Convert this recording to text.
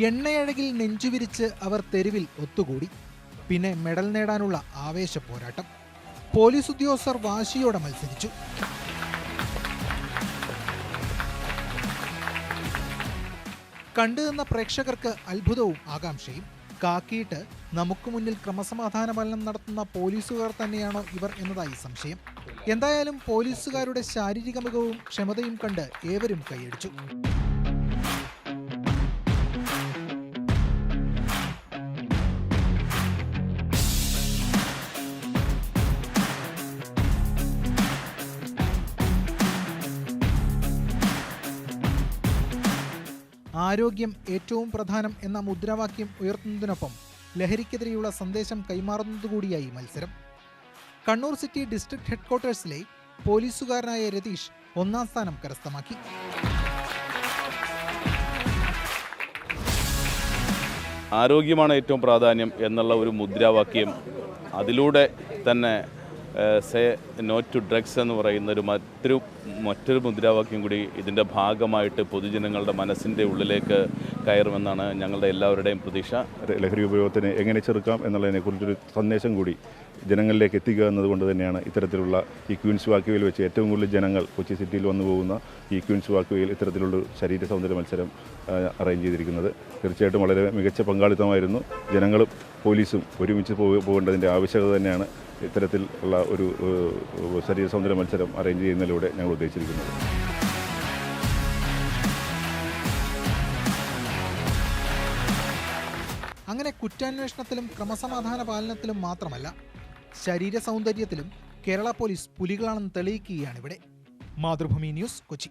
എണ്ണയഴകിൽ നെഞ്ചുവിരിച്ച് അവർ തെരുവിൽ ഒത്തുകൂടി. പിന്നെ മെഡൽ നേടാനുള്ള ആവേശ പോരാട്ടം. പോലീസ് ഉദ്യോഗസ്ഥർ വാശിയോടെ മത്സരിച്ചു. കണ്ടുനിന്ന പ്രേക്ഷകർക്ക് അത്ഭുതവും ആകാംക്ഷയും. കാക്കിയിട്ട് നമുക്ക് മുന്നിൽ ക്രമസമാധാന പാലനം നടത്തുന്ന പോലീസുകാർ തന്നെയാണോ ഇവർ എന്നതായി സംശയം. എന്തായാലും പോലീസുകാരുടെ ശാരീരിക മികവും ക്ഷമതയും കണ്ട് ഏവരും കൈയടിച്ചു. ആരോഗ്യം ഏറ്റവും പ്രധാനം എന്ന മുദ്രാവാക്യം ഉയർത്തുന്നതിനൊപ്പം ലഹരിക്കെതിരെയുള്ള സന്ദേശം കൈമാറുന്നതുകൂടിയായി മത്സരം. കണ്ണൂർ സിറ്റി ഡിസ്ട്രിക്ട് ഹെഡ്ക്വാർട്ടേഴ്സിലെ പോലീസുകാരനായ രതീഷ് ഒന്നാം സ്ഥാനം കരസ്ഥമാക്കി. ആരോഗ്യമാണ് ഏറ്റവും പ്രാധാന്യം എന്നുള്ള ഒരു മുദ്രാവാക്യം, അതിലൂടെ തന്നെ സേ നോ ടു ഡ്രഗ്സ് എന്ന് പറയുന്ന മറ്റൊരു മുദ്രാവാക്യം കൂടി ഇതിൻ്റെ ഭാഗമായിട്ട് പൊതുജനങ്ങളുടെ മനസ്സിൻ്റെ ഉള്ളിലേക്ക് കയറുമെന്നാണ് ഞങ്ങളുടെ എല്ലാവരുടെയും പ്രതീക്ഷ. ലഹരി ഉപയോഗത്തിന് എങ്ങനെ ചെറുക്കാം എന്നുള്ളതിനെക്കുറിച്ചൊരു സന്ദേശം കൂടി ജനങ്ങളിലേക്ക് എത്തിക്കുക എന്നതുകൊണ്ട് തന്നെയാണ് ഇത്തരത്തിലുള്ള ഈ ക്വീൻസ് വാക്ക്വേയിൽ വെച്ച് ഏറ്റവും കൂടുതൽ ജനങ്ങൾ കൊച്ചി സിറ്റിയിൽ വന്നു പോകുന്ന ഈ ക്വീൻസ് വാക്ക്വേയിൽ ഇത്തരത്തിലുള്ള ശരീര സൗന്ദര്യ മത്സരം അറേഞ്ച് ചെയ്തിരിക്കുന്നത്. തീർച്ചയായിട്ടും വളരെ മികച്ച പങ്കാളിത്തമായിരുന്നു. ജനങ്ങളും പോലീസും ഒരുമിച്ച് പോകേണ്ടതിൻ്റെ ആവശ്യകത തന്നെയാണ് ഇത്തരത്തിലുള്ള ഒരു ശരീര സൗന്ദര്യ മത്സരം അറേഞ്ച് ചെയ്യുന്നതിലൂടെ ഞങ്ങൾ ഉദ്ദേശിച്ചിരിക്കുന്നത്. അങ്ങനെ കുറ്റാന്വേഷണത്തിലും ക്രമസമാധാന പാലനത്തിലും മാത്രമല്ല, ശരീര സൗന്ദര്യത്തിലും കേരള പോലീസ് പുലികളാണെന്ന് തെളിയിക്കുകയാണിവിടെ. മാതൃഭൂമി ന്യൂസ്, കൊച്ചി.